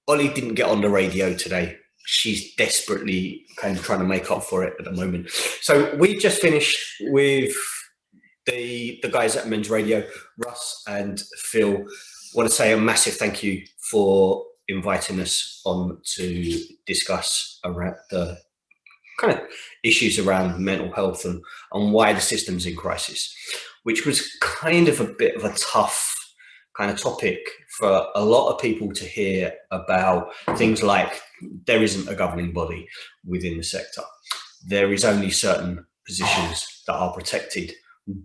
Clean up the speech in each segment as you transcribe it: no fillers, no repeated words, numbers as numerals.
Ollie didn't get on the radio today. She's desperately kind of trying to make up for it at the moment. So we just finished with the guys at Men's Radio, Russ and Phil. Want to say a massive thank you for inviting us on to discuss around the kind of issues around mental health and why the system's in crisis, which was kind of a bit of a tough kind of topic for a lot of people to hear about. Things like there isn't a governing body within the sector. There is only certain positions that are protected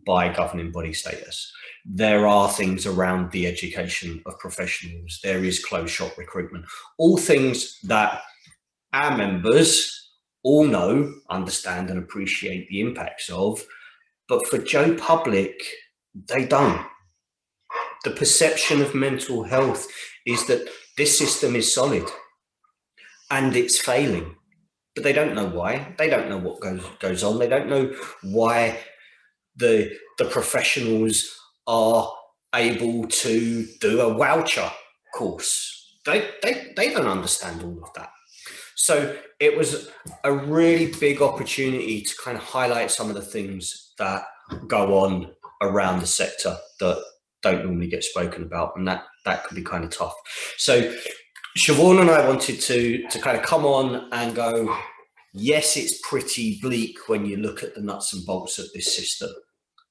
by governing body status. There are things around the education of professionals. There is closed shop recruitment, all things that our members all know, understand and appreciate the impacts of, but for Joe Public, they don't. The perception of mental health is that this system is solid and it's failing, but they don't know why. They don't know what goes on. They don't know why the professionals are able to do a voucher course. They don't understand all of that. So it was a really big opportunity to kind of highlight some of the things that go on around the sector that don't normally get spoken about, and that can be kind of tough. So Siobhan and I wanted to kind of come on and go, yes, it's pretty bleak when you look at the nuts and bolts of this system,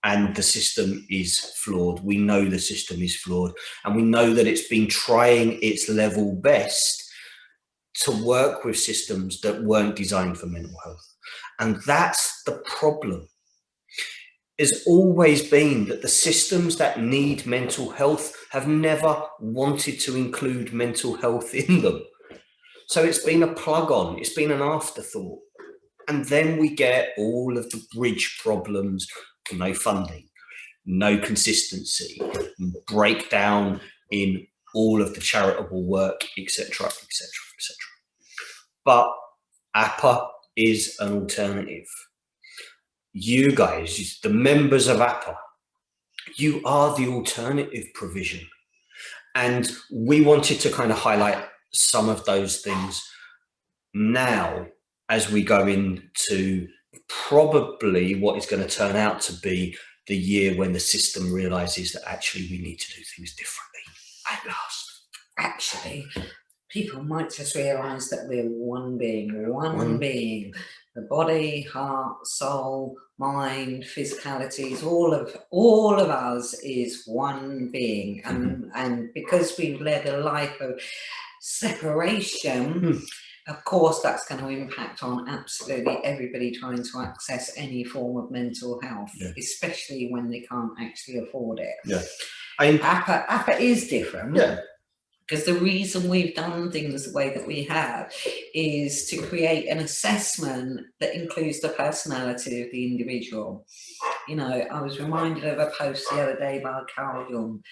and the system is flawed. We know the system is flawed, and we know that it's been trying its level best to work with systems that weren't designed for mental health. And that's the problem. It's always been that the systems that need mental health have never wanted to include mental health in them. So it's been a plug on, it's been an afterthought. And then we get all of the bridge problems, no funding, no consistency, breakdown in all of the charitable work, etc., etc., etc. But APA is an alternative. You guys, the members of APA, you are the alternative provision. And we wanted to kind of highlight some of those things now as we go into probably what is going to turn out to be the year when the system realizes that actually we need to do things differently at last. Actually, people might just realize that we're one being, being. The body, heart, soul, mind, physicalities, all of us is one being. And because we've led a life of separation, of course, that's going to impact on absolutely everybody trying to access any form of mental health, especially when they can't actually afford it. Yeah. APA is different. Yeah. Because the reason we've done things the way that we have is to create an assessment that includes the personality of the individual. You know, I was reminded of a post the other day by Carl Jung,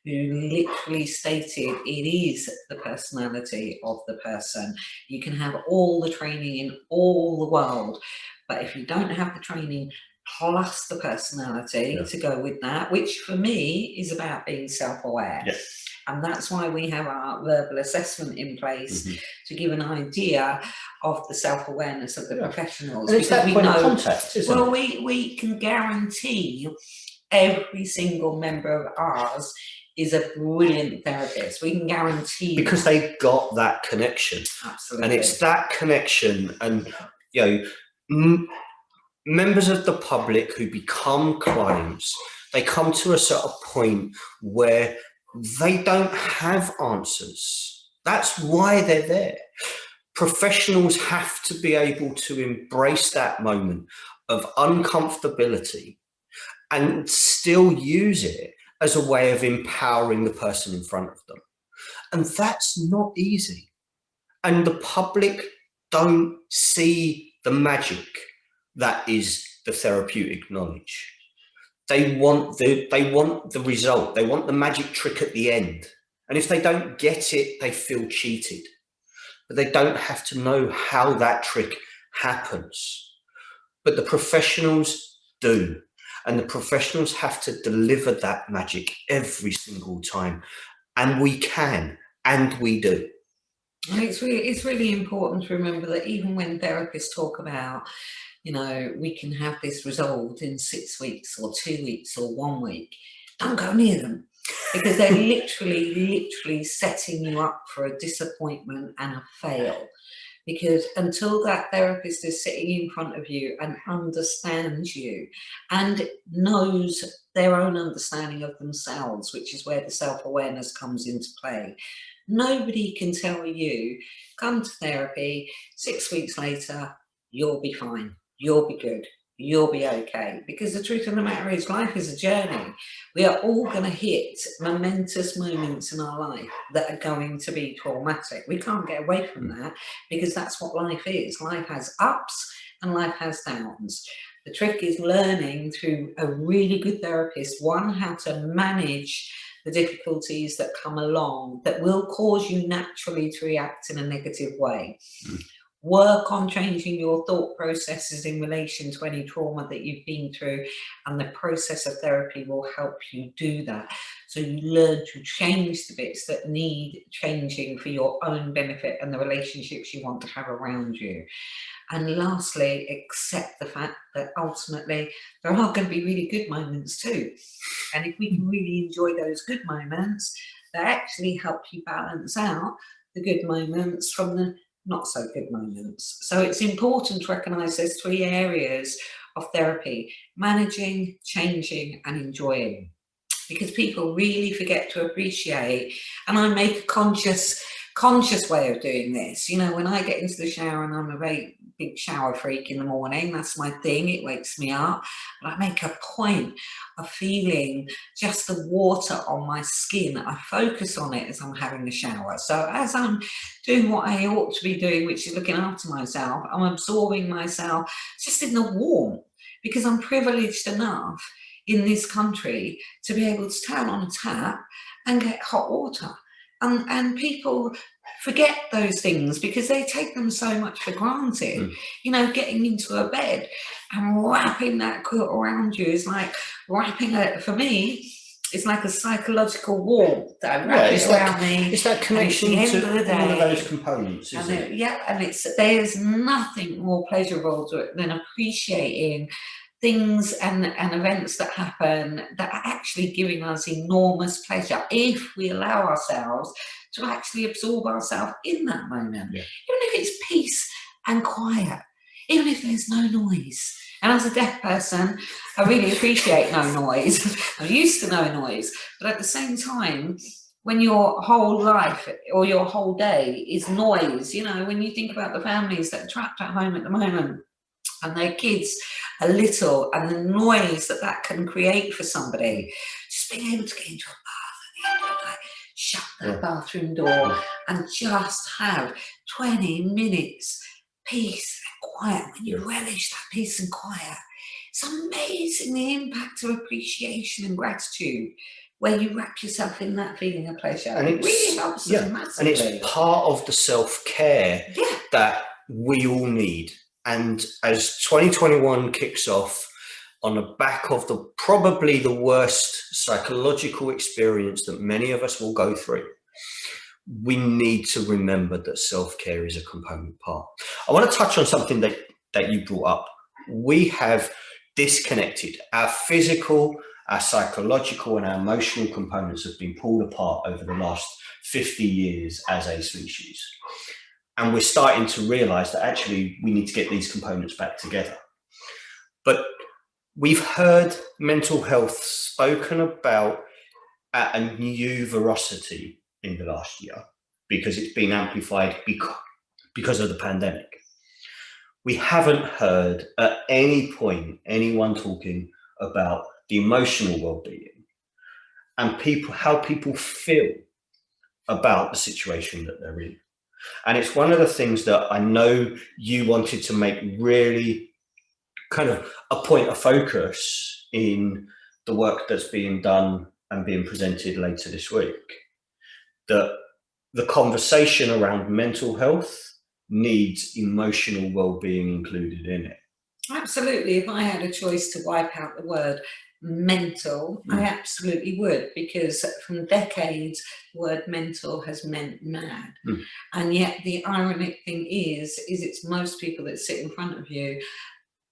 who literally stated it is the personality of the person. You can have all the training in all the world, but if you don't have the training plus the personality to go with that, which for me is about being self-aware. And that's why we have our verbal assessment in place to give an idea of the self-awareness of the professionals. And it's that point of contact, isn't it? Well, we can guarantee every single member of ours is a brilliant therapist. We can guarantee because they've got that connection. Absolutely. And it's that connection, and you know, members of the public who become clients, they come to a sort of point where they don't have answers. That's why they're there. Professionals have to be able to embrace that moment of uncomfortability and still use it as a way of empowering the person in front of them. And that's not easy. And the public don't see the magic that is the therapeutic knowledge. They want the result. They want the magic trick at the end. And if they don't get it, they feel cheated. But they don't have to know how that trick happens. But the professionals do. And the professionals have to deliver that magic every single time. And we can, and we do. And it's really important to remember that even when therapists talk about, we can have this resolved in 6 weeks or 2 weeks or 1 week, don't go near them, because they're literally setting you up for a disappointment and a fail. Because until that therapist is sitting in front of you and understands you and knows their own understanding of themselves, which is where the self-awareness comes into play, nobody can tell you, come to therapy, 6 weeks later, you'll be fine, you'll be good, you'll be okay. Because the truth of the matter is, life is a journey. We are all going to hit momentous moments in our life that are going to be traumatic. We can't get away from that, because that's what life is. Life has ups and life has downs. The trick is learning through a really good therapist, one, how to manage the difficulties that come along that will cause you naturally to react in a negative way. Work on changing your thought processes in relation to any trauma that you've been through, and the process of therapy will help you do that. So you learn to change the bits that need changing for your own benefit and the relationships you want to have around you. And lastly, accept the fact that ultimately there are going to be really good moments too. And if we can really enjoy those good moments, that actually help you balance out the good moments from the not so good moments. So it's important to recognize there's 3 areas of therapy: managing, changing, and enjoying. Because people really forget to appreciate, and I make a conscious way of doing this. When I get into the shower, and I'm a very big shower freak in the morning, that's my thing, it wakes me up, but I make a point of feeling just the water on my skin. I focus on it as I'm having the shower. So as I'm doing what I ought to be doing, which is looking after myself, I'm absorbing myself just in the warmth, because I'm privileged enough in this country to be able to turn on a tap and get hot water. And people forget those things because they take them so much for granted. Getting into a bed and wrapping that quilt around you is like wrapping it, for me, it's like a psychological warmth that I wrap it around me. It's that connection to one of those components, isn't it? Yeah, and there's nothing more pleasurable to it than appreciating things and events that happen that are actually giving us enormous pleasure if we allow ourselves to actually absorb ourselves in that moment. Yeah. Even if it's peace and quiet, even if there's no noise. And as a deaf person, I really appreciate no noise. I'm used to no noise, but at the same time, when your whole life or your whole day is noise, when you think about the families that are trapped at home at the moment, and their kids are little, and the noise that can create for somebody, just being able to get into a bath at the end of the night, shut that bathroom door, and just have 20 minutes peace and quiet. When you relish that peace and quiet, it's amazing the impact of appreciation and gratitude, where you wrap yourself in that feeling of pleasure. And it really helps us massively. And it's part of the self-care that we all need. And as 2021 kicks off on the back of probably the worst psychological experience that many of us will go through, we need to remember that self-care is a component part. I want to touch on something that you brought up. We have disconnected. Our physical, our psychological, and our emotional components have been pulled apart over the last 50 years as a species. And we're starting to realize that actually we need to get these components back together. But we've heard mental health spoken about at a new veracity in the last year, because it's been amplified because of the pandemic. We haven't heard at any point anyone talking about the emotional well-being and how people feel about the situation that they're in. And it's one of the things that I know you wanted to make really kind of a point of focus in the work that's being done and being presented later this week, that the conversation around mental health needs emotional well-being included in it. Absolutely. If I had a choice to wipe out the word mental, I absolutely would, because from decades, the word mental has meant mad. And yet the ironic thing is it's most people that sit in front of you,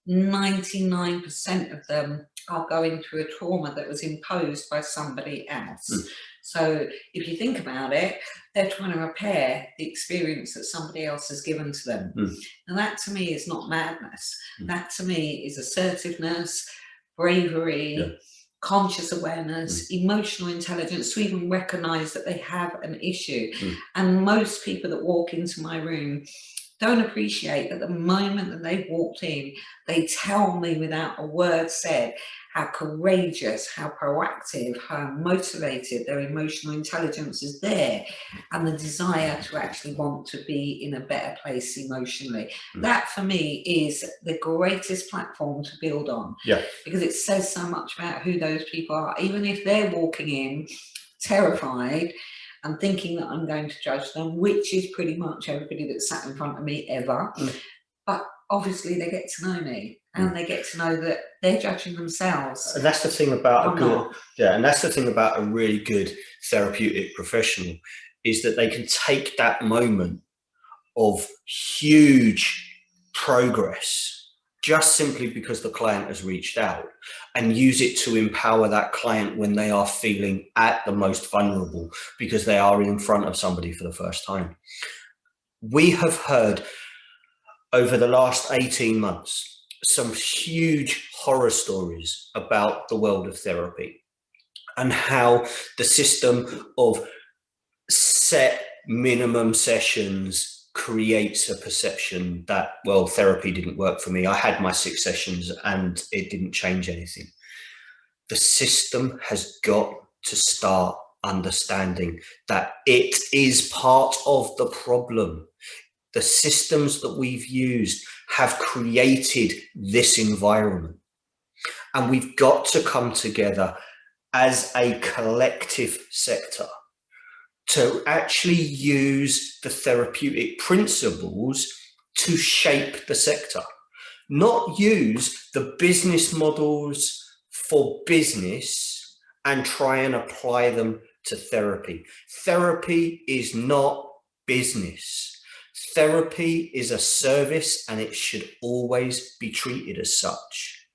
99% of them are going through a trauma that was imposed by somebody else. So if you think about it, they're trying to repair the experience that somebody else has given to them. And that to me is not madness. That to me is assertiveness, bravery, conscious awareness, emotional intelligence, to even recognize that they have an issue. And most people that walk into my room don't appreciate that the moment that they walked in, they tell me without a word said how courageous, how proactive, how motivated their emotional intelligence is there, and the desire to actually want to be in a better place emotionally. That for me is the greatest platform to build on, because it says so much about who those people are. Even if they're walking in terrified and thinking that I'm going to judge them, which is pretty much everybody that's sat in front of me ever. But obviously they get to know me, and they get to know that they're judging themselves. And that's the thing about and that's the thing about a really good therapeutic professional, is that they can take that moment of huge progress just simply because the client has reached out, and use it to empower that client when they are feeling at the most vulnerable, because they are in front of somebody for the first time. We have heard over the last 18 months some huge horror stories about the world of therapy, and how the system of set minimum sessions creates a perception that, well, therapy didn't work for me. I had my 6 sessions and it didn't change anything. The system has got to start understanding that it is part of the problem. The systems that we've used have created this environment, and we've got to come together as a collective sector to actually use the therapeutic principles to shape the sector, not use the business models for business and try and apply them to therapy. Therapy is not business. Therapy is a service, and it should always be treated as such.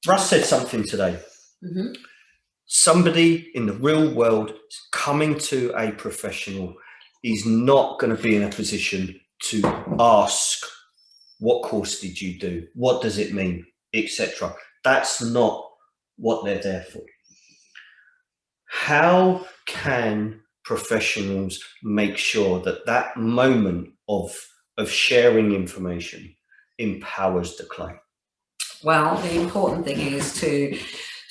Russ said something today. Somebody in the real world coming to a professional is not going to be in a position to ask, what course did you do? What does it mean? Etc. That's not what they're there for. How can professionals make sure that that moment of sharing information empowers the client? Well, the important thing is to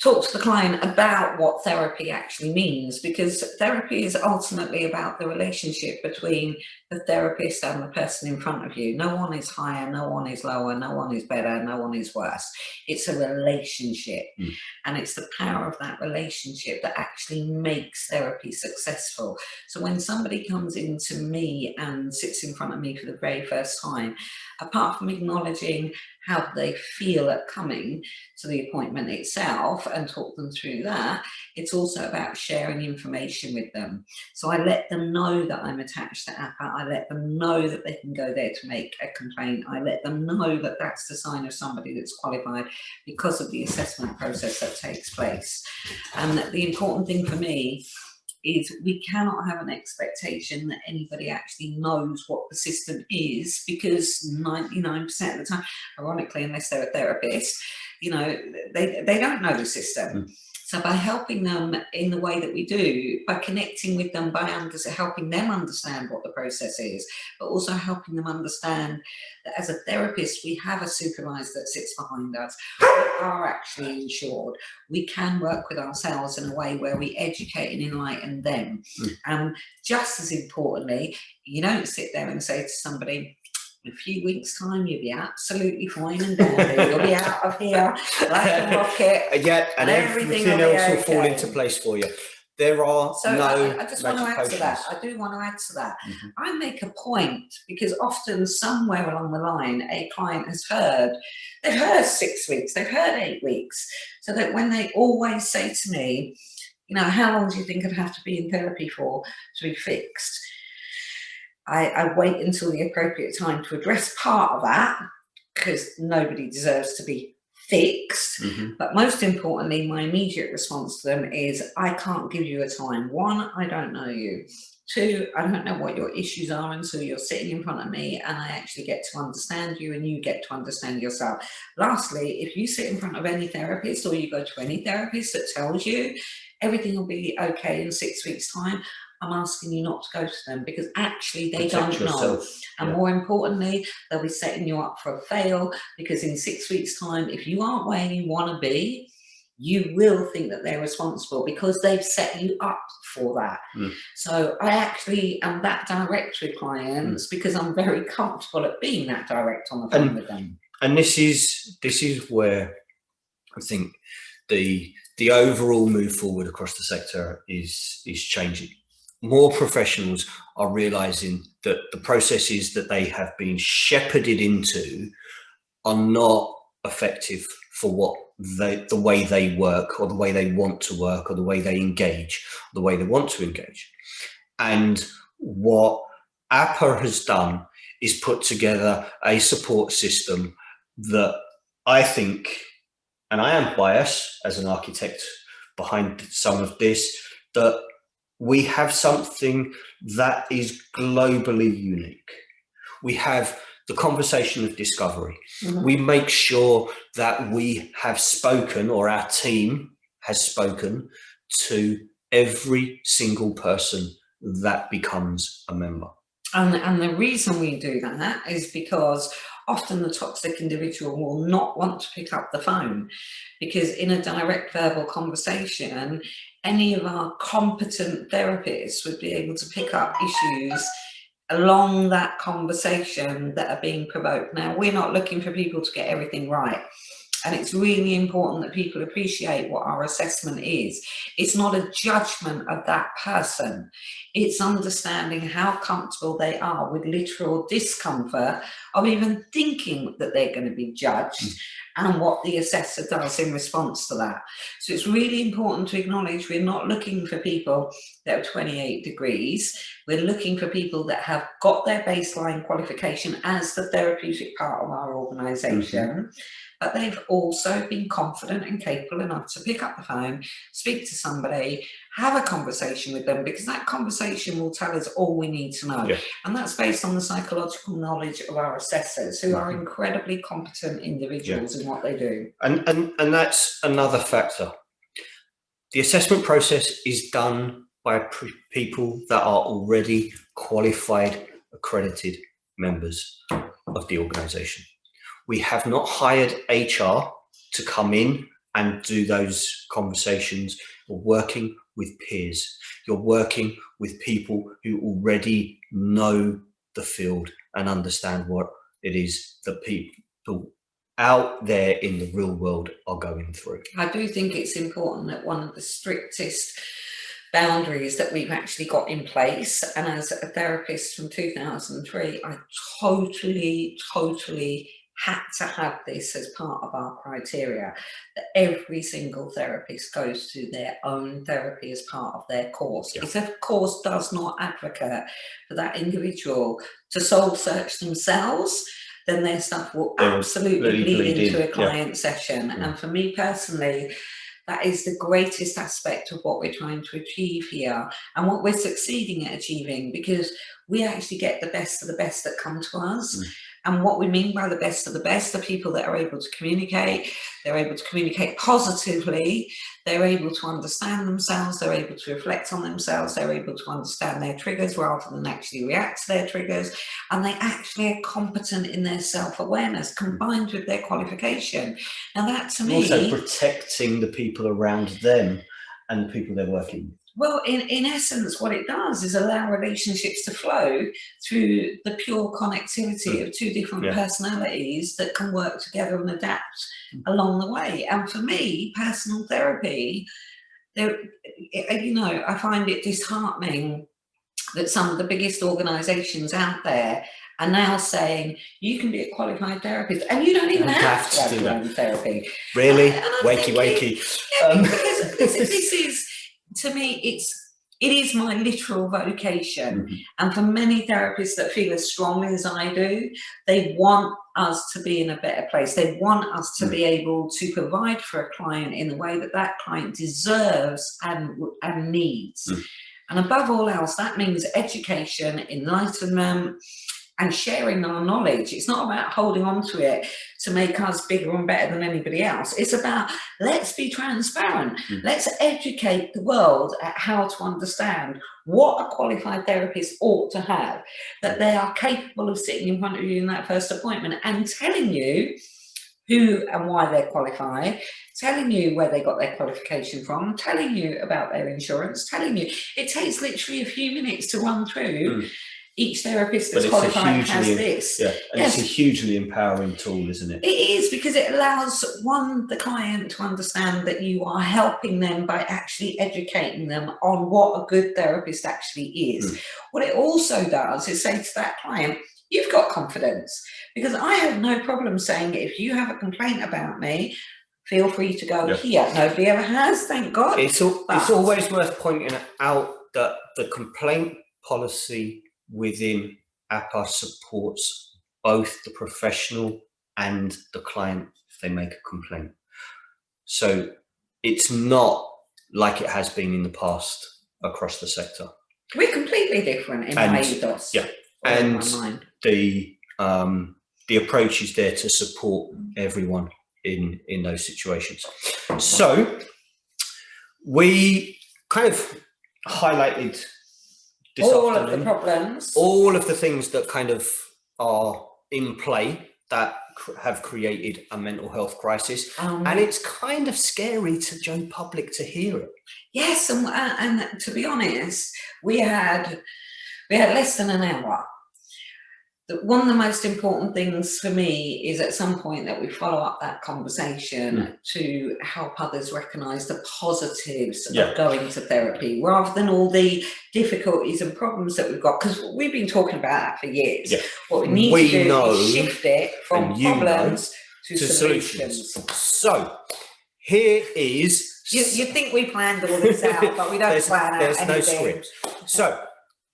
talk to the client about what therapy actually means, because therapy is ultimately about the relationship between the therapist and the person in front of you. No one is higher, no one is lower, no one is better, no one is worse. It's a relationship, and it's the power of that relationship that actually makes therapy successful. So when somebody comes into me and sits in front of me for the very first time, apart from acknowledging how they feel at coming to the appointment itself and talk them through that, it's also about sharing information with them. So I let them know that I'm attached to APA. I let them know that they can go there to make a complaint. I let them know that that's the sign of somebody that's qualified because of the assessment process that takes place. And the important thing for me is we cannot have an expectation that anybody actually knows what the system is, because 99% of the time, ironically, unless they're a therapist, they don't know the system. So by helping them in the way that we do, by connecting with them, by helping them understand what the process is, but also helping them understand that as a therapist, we have a supervisor that sits behind us. We are actually insured. We can work with ourselves in a way where we educate and enlighten them. And just as importantly, you don't sit there and say to somebody, in a few weeks' time, you'll be absolutely fine and dandy. You'll be out of here like a rocket. And everything else will fall into place for you. there are So no I just want to magic add to that. potions. I do want to add to that. Mhm. I make a point because often somewhere along the line, a client has heard, they've heard 6 weeks, they've heard 8 weeks. So that when they always say to me, you know, how long do you think I'd have to be in therapy for to be fixed? I wait until the appropriate time to address part of that because nobody deserves to be fixed. Mhm. But most importantly, my immediate response to them is I can't give you a time. One, I don't know you. Two, I don't know what your issues are until you're sitting in front of me and I actually get to understand you and you get to understand yourself. Lastly, if you sit in front of any therapist or you go to any therapist that tells you everything will be okay in 6 weeks' time, I'm asking you not to go to them because actually they Protect don't know. yourself. And Yeah. more importantly, they'll be setting you up for a fail because in 6 weeks' time, if you aren't where you want to be, you will think that they're responsible because they've set you up for that. Mm. So I actually am that direct with clients because I'm very comfortable at being that direct on the phone with them. And this is where I think the overall move forward across the sector is changing. More professionals are realizing that the processes that they have been shepherded into are not effective for what the way they work or the way they want to work or the way they engage, the way they want to engage. And what APA has done is put together a support system that I think, and I am biased as an architect behind some of this, that we have something that is globally unique. We have the conversation of discovery. Mhm. We make sure that we have spoken, or our team has spoken, to every single person that becomes a member. And the reason we do that is because often the toxic individual will not want to pick up the phone because in a direct verbal conversation, any of our competent therapists would be able to pick up issues along that conversation that are being provoked. Now, we're not looking for people to get everything right. And it's really important that people appreciate what our assessment is. It's not a judgment of that person. It's understanding how comfortable they are with literal discomfort of even thinking that they're going to be judged and what the assessor does in response to that. So it's really important to acknowledge we're not looking for people that are 28 degrees. We're looking for people that have got their baseline qualification as the therapeutic part of our organisation. But they've also been confident and capable enough to pick up the phone, speak to somebody, have a conversation with them, because that conversation will tell us all we need to know. Yeah. And that's based on the psychological knowledge of our assessors, who are incredibly competent individuals in what they do. And that's another factor. The assessment process is done by people that are already qualified, accredited members of the organisation. We have not hired HR to come in and do those conversations. You're working with peers. You're working with people who already know the field and understand what it is that people out there in the real world are going through. I do think it's important that one of the strictest boundaries that we've actually got in place, and as a therapist from 2003, I totally had to have this as part of our criteria, that every single therapist goes to their own therapy as part of their course. Yeah. It of course does not advocate for that individual to soul search themselves, then their stuff will absolutely bleed into a client session. And for me personally, that is the greatest aspect of what we're trying to achieve here and what we're succeeding at achieving, because we actually get the best of the best that come to us. And what we mean by the best of the best are people that are able to communicate, they're able to communicate positively, they're able to understand themselves, they're able to reflect on themselves, they're able to understand their triggers rather than actually react to their triggers, and they actually are competent in their self-awareness combined with their qualification. Now that to me... Also protecting the people around them and the people they're working with. Well, in essence, what it does is allow relationships to flow through the pure connectivity of two different personalities that can work together and adapt along the way. And for me, personal therapy there, you know, I find it disheartening that some of the biggest organisations out there are now saying you can be a qualified therapist and you don't even have to have your own therapy. Really? And I'm Wakey, thinking, wakey. yeah, because this is, to me, it is my literal vocation. Mhm. And for many therapists that feel as strongly as I do, they want us to be in a better place. They want us to be able to provide for a client in the way that that client deserves and needs. And above all else, that means education, enlightenment, and sharing our knowledge. It's not about holding on to it to make us bigger and better than anybody else. It's about, let's be transparent. Let's educate the world at how to understand what a qualified therapist ought to have, that they are capable of sitting in front of you in that first appointment and telling you who and why they're qualified, telling you where they got their qualification from, telling you about their insurance, telling you. It takes literally a few minutes to run through. Each therapist that's qualified has this. Yeah, and yes. It's a hugely empowering tool, isn't it? It is, because it allows the client to understand that you are helping them by actually educating them on what a good therapist actually is. What it also does is say to that client, you've got confidence, because I have no problem saying, if you have a complaint about me, feel free to go here. Nobody ever has, thank God. It's always worth pointing out that the complaint policy within APA supports both the professional and the client if they make a complaint. So it's not like it has been in the past across the sector. We're completely different in my ethos. Yeah, and the approach is there to support everyone in those situations. So we kind of highlighted this all of the problems, all of the things that kind of are in play that have created a mental health crisis, and it's kind of scary to Joe Public to hear it. Yes, and to be honest, we had less than an hour. One of the most important things for me is at some point that we follow up that conversation to help others recognise the positives of going to therapy, rather than all the difficulties and problems that we've got, because we've been talking about that for years. What we need to do is shift it from problems to solutions. So here is... You think we planned all this out, but we don't plan out anything. There's no script. So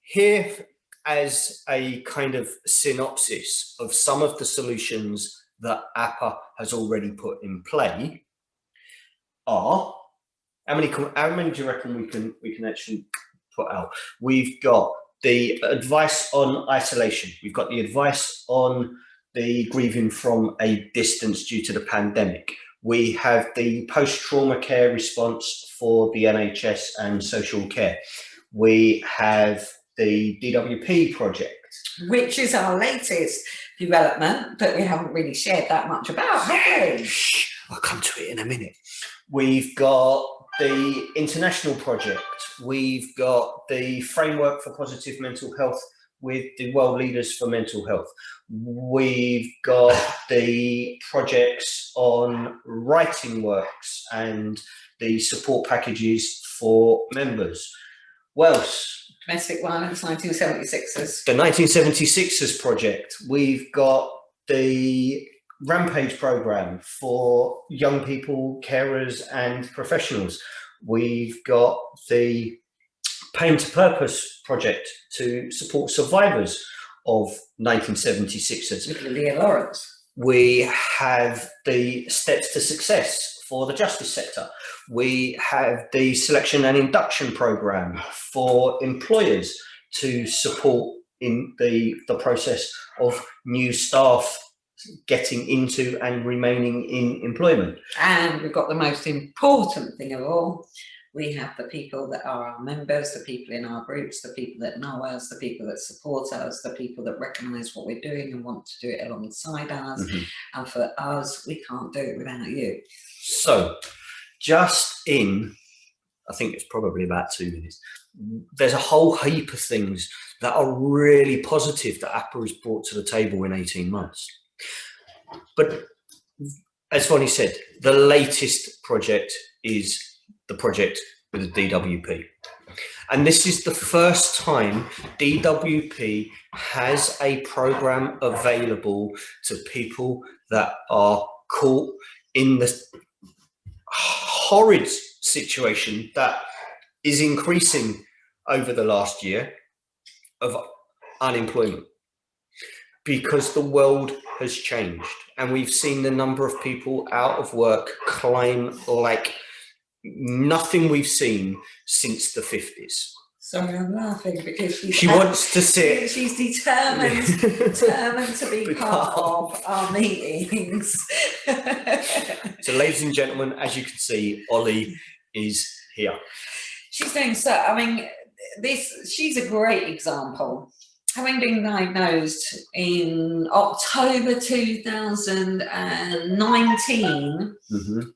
here, as a kind of synopsis of some of the solutions that APA has already put in play, are how many do you reckon we can actually put out? We've got the advice on isolation. We've got the advice on the grieving from a distance due to the pandemic. We have the post-trauma care response for the NHS and social care. We have the DWP project, which is our latest development that we haven't really shared that much about, have we? I'll come to it in a minute. We've got the international project. We've got the framework for positive mental health with the world leaders for mental health. We've got the projects on writing works and the support packages for members. What else? Domestic violence 1976ers. The 1976ers project. We've got the Rampage program for young people, carers and professionals. We've got the Pain to Purpose project to support survivors of 1976ers. With Leah Lawrence. We have the Steps to Success for the justice sector. We have the selection and induction program for employers to support in the process of new staff getting into and remaining in employment. And we've got the most important thing of all. We have the people that are our members, the people in our groups, the people that know us, the people that support us, the people that recognise what we're doing and want to do it alongside us. And for us, we can't do it without you. So, just in, I think it's probably about 2 minutes, there's a whole heap of things that are really positive that APA has brought to the table in 18 months. But as Vonnie said, the latest project is the project with a DWP. And this is the first time DWP has a program available to people that are caught in the horrid situation that is increasing over the last year of unemployment, because the world has changed and we've seen the number of people out of work climb like nothing we've seen since the 50s. Sorry, I'm laughing because she wants to sit. She's determined to be part of our meetings. So, ladies and gentlemen, as you can see, Ollie is here. She's doing so. I mean, she's a great example. Having been diagnosed in October 2019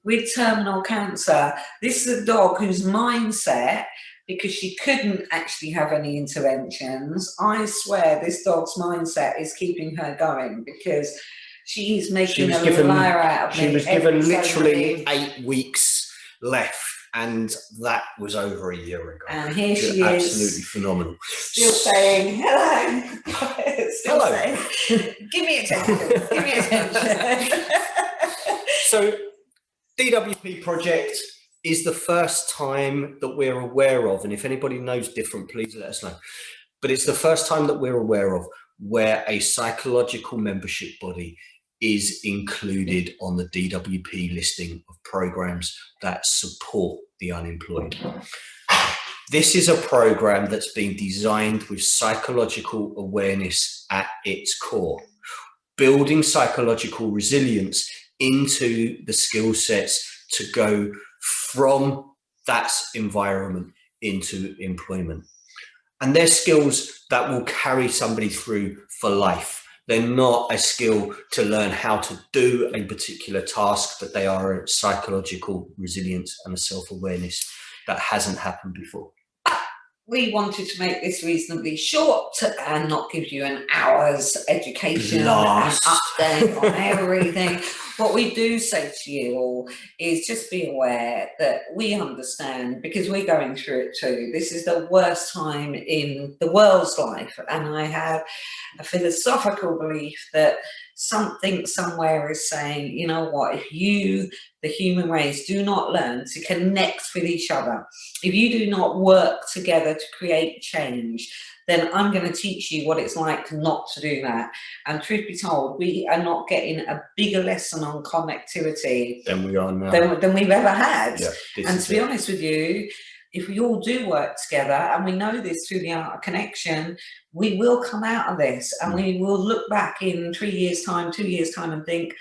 with terminal cancer, this is a dog whose mindset, because she couldn't actually have any interventions, I swear this dog's mindset is keeping her going, because she's making a liar out of me. She was given literally 8 weeks left, and that was over a year ago. And here she is. Absolutely phenomenal. Still saying, hello. Still hello. Saying, give me attention. Give me attention. So, DWP project is the first time that we're aware of, and if anybody knows different, please let us know. But it's the first time that we're aware of where a psychological membership body is included on the DWP listing of programs that support the unemployed. This is a program that's been designed with psychological awareness at its core, building psychological resilience into the skill sets to go from that environment into employment. And they're skills that will carry somebody through for life. They're not a skill to learn how to do a particular task, but they are a psychological resilience and a self-awareness that hasn't happened before. We wanted to make this reasonably short and not give you an hour's education and update on everything. What we do say to you all is just be aware that we understand, because we're going through it too. This is the worst time in the world's life, and I have a philosophical belief that something somewhere is saying, you know what, if you, the human race, do not learn to connect with each other, if you do not work together to create change, then I'm going to teach you what it's like not to do that. And truth be told, we are not getting a bigger lesson on connectivity than we are now, than we've ever had. Yeah, and to be honest with you, if we all do work together, and we know this through the art of connection, we will come out of this, and we will look back in 3 years' time, 2 years' time, and think,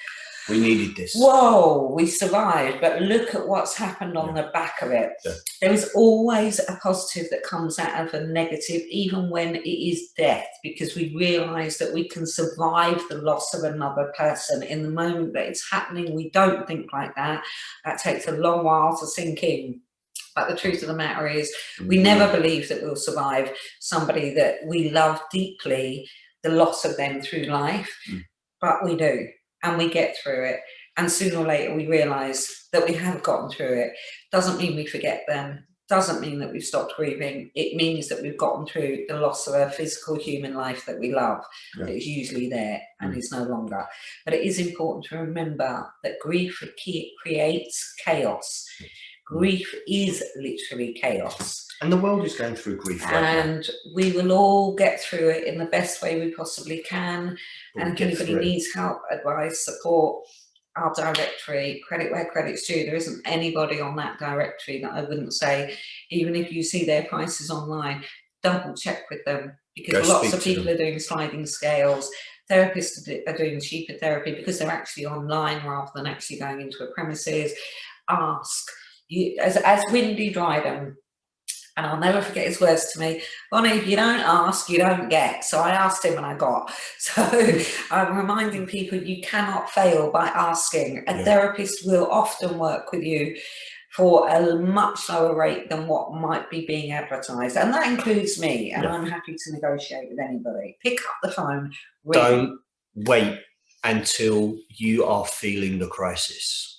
we needed this. Whoa, we survived, but look at what's happened on the back of it. Yeah. There is always a positive that comes out of a negative, even when it is death, because we realise that we can survive the loss of another person. In the moment that it's happening, we don't think like that. That takes a long while to sink in. But the truth of the matter is, we never believe that we'll survive somebody that we love deeply, the loss of them through life, but we do. And we get through it, and sooner or later we realise that we have gotten through it. Doesn't mean we forget them, doesn't mean that we've stopped grieving. It means that we've gotten through the loss of a physical human life that we love, that is usually there and is no longer. But it is important to remember that grief creates chaos. Grief is literally chaos. And the world is going through grief right and now. We will all get through it in the best way we possibly can. And if anybody needs help, advice, support, our directory, credit where credit's due, there isn't anybody on that directory that I wouldn't say, even if you see their prices online, double check with them, because lots of people are doing sliding scales. Therapists are doing cheaper therapy because they're actually online rather than actually going into a premises. Ask. As Windy Dryden, and I'll never forget his words to me, Bonnie, if you don't ask, you don't get. So I asked him and I got. So I'm reminding people you cannot fail by asking. A therapist will often work with you for a much lower rate than what might be being advertised. And that includes me, and I'm happy to negotiate with anybody. Pick up the phone. Ring. Don't wait until you are feeling the crisis.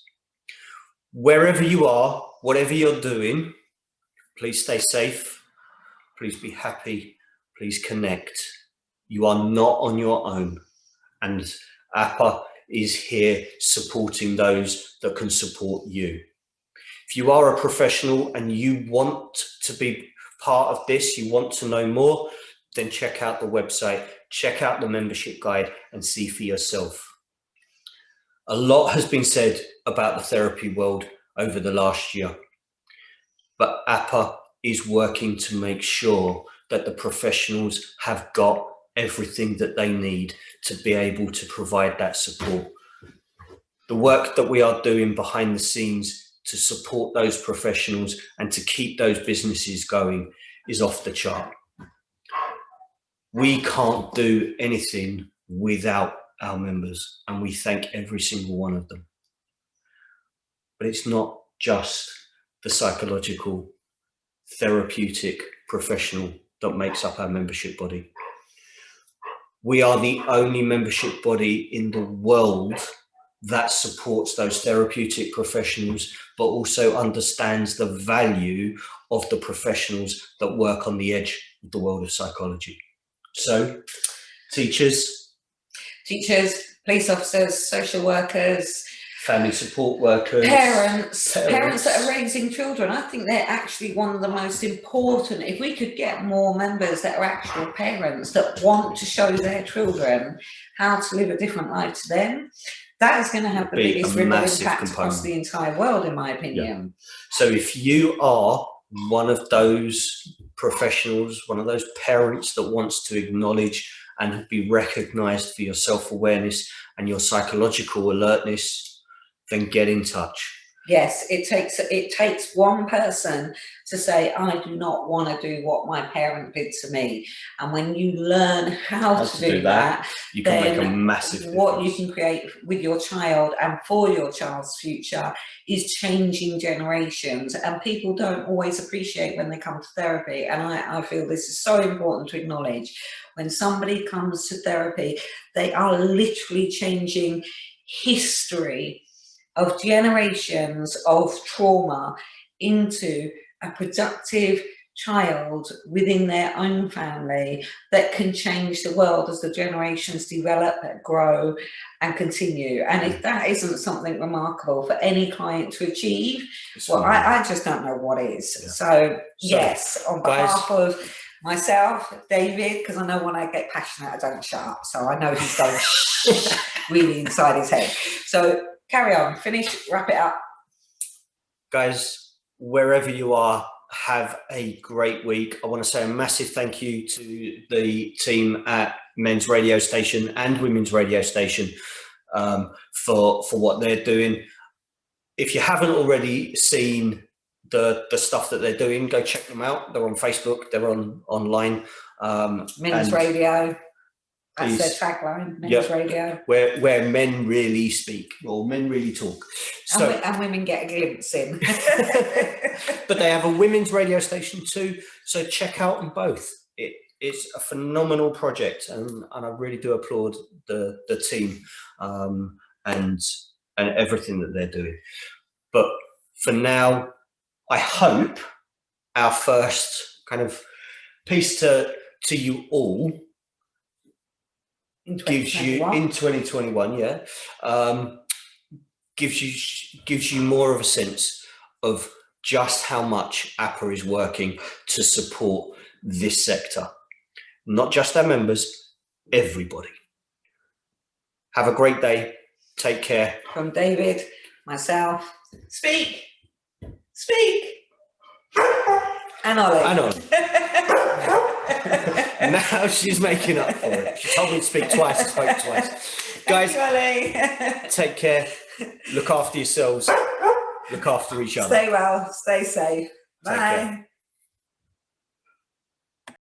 Wherever you are, whatever you're doing, Please stay safe. Please be happy. Please connect. You are not on your own. And APA is here supporting those that can support you. If you are a professional and you want to be part of this, you want to know more, then check out the website, check out the membership guide and see for yourself. A lot has been said about the therapy world over the last year, but APA is working to make sure that the professionals have got everything that they need to be able to provide that support. The work that we are doing behind the scenes to support those professionals and to keep those businesses going is off the chart. We can't do anything without our members, and we thank every single one of them. But it's not just the psychological, therapeutic professional that makes up our membership body. We are the only membership body in the world that supports those therapeutic professionals, but also understands the value of the professionals that work on the edge of the world of psychology. So, teachers, police officers, social workers, family support workers, parents that are raising children. I think they're actually one of the most important. If we could get more members that are actual parents that want to show their children how to live a different life to them, that is going to have the biggest ripple impact across the entire world, in my opinion. Yeah. So if you are one of those professionals, one of those parents that wants to acknowledge and be recognized for your self-awareness and your psychological alertness, then get in touch. Yes, it takes one person to say, I do not want to do what my parent did to me. And when you learn how to do that, you can make a massive difference. What you can create with your child and for your child's future is changing generations. And people don't always appreciate when they come to therapy. And I feel this is so important to acknowledge. When somebody comes to therapy, they are literally changing history of generations of trauma into a productive child within their own family that can change the world as the generations develop, grow and continue. And if that isn't something remarkable for any client to achieve, well, I just don't know what is. Yeah. So yes, on behalf of myself, David, because I know when I get passionate, I don't shut up. So I know he's going really inside his head. So carry on, finish, wrap it up. Guys, wherever you are, have a great week. I want to say a massive thank you to the team at Men's Radio Station and Women's Radio Station for what they're doing. If you haven't already seen the stuff that they're doing, go check them out. They're on Facebook, they're online. Men's Radio. That's their tagline, Men's Radio. Where men really speak, or men really talk. So, and women get a glimpse in. But they have a women's radio station too, so check out them both. It's a phenomenal project, and I really do applaud the team and everything that they're doing. But for now, I hope our first kind of piece to you all gives you in 2021, gives you more of a sense of just how much APA is working to support this sector, not just our members, everybody. Have a great day. Take care. From David, myself, speak, and Ollie. Now she's making up for it. She told me to speak twice, I spoke twice. Guys, take care. Look after yourselves. Look after each other. Stay well. Stay safe. Bye.